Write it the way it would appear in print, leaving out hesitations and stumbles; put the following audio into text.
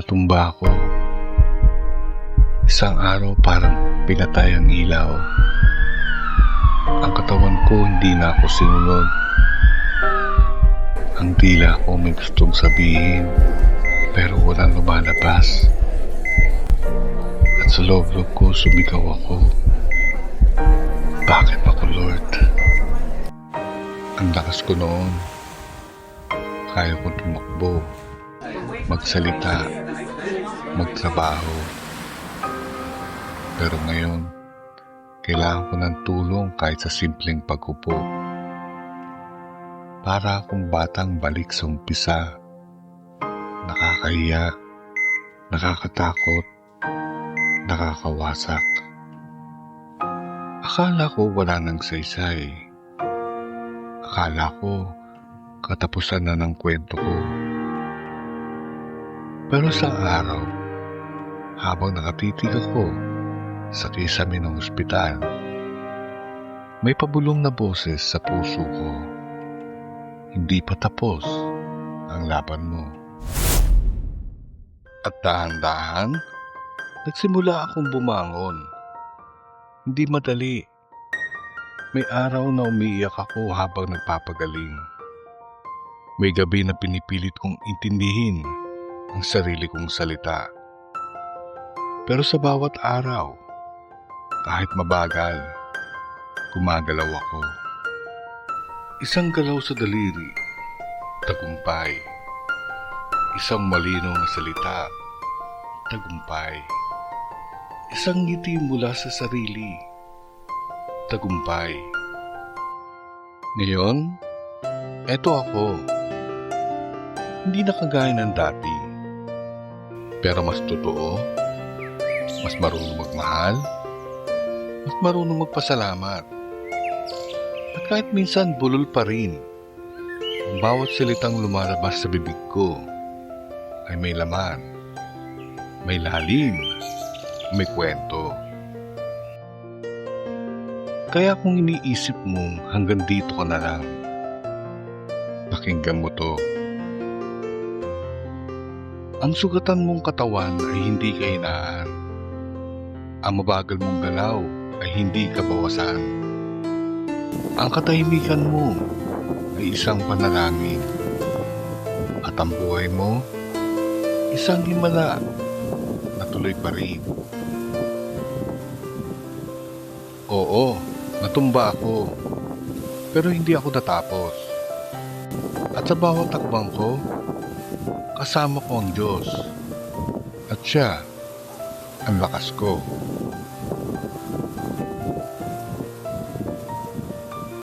Natumba ako. Isang araw parang pinatay ang ilaw. Ang katawan ko hindi na ako sinunod. Ang dila ko may gustong sabihin, pero walang lumalabas. At sa loob-loob ko sumigaw ako. Bakit ako, Lord? Ang lakas ko noon. Kaya kong tumakbo, magsalita, magtrabaho. Pero ngayon, kailangan ko ng tulong kahit sa simpleng pag-upo. Para akong batang balik sa umpisa. Nakakahiya, nakakatakot, nakakawasak. Akala ko wala nang saysay. Akala ko katapusan na ng kwento ko. Pero sa araw, habang nakatitig ako sa kisame ng ospital, may pabulong na boses sa puso ko. Hindi pa tapos ang laban mo. At dahan-dahan, nagsimula akong bumangon. Hindi madali. May araw na umiiyak ako habang nagpapagaling. May gabi na pinipilit kong intindihin ang sarili kong salita. Pero sa bawat araw, kahit mabagal, gumagalaw ako. Isang galaw sa daliri, tagumpay. Isang malinaw na salita, tagumpay. Isang ngiti mula sa sarili, tagumpay. Ngayon, eto ako. Hindi na kagaya ng dati. Pero mas totoo, mas marunong magmahal, mas marunong magpasalamat. At kahit minsan bulol pa rin, ang bawat salitang lumalabas sa bibig ko ay may laman, may lalim, may kwento. Kaya kung iniisip mong hanggang dito ka na lang, pakinggan mo to. Ang sugatan mong katawan ay hindi kahinaan. Ang mabagal mong galaw ay hindi kabawasan. Ang katahimikan mo ay isang panalangin. At ang buhay mo, isang himala na tuloy pa rin. Oo, natumba ako. Pero hindi ako natapos. At sa bawat takbang ko, kasama ko ang Diyos. At siya, ang lakas ko.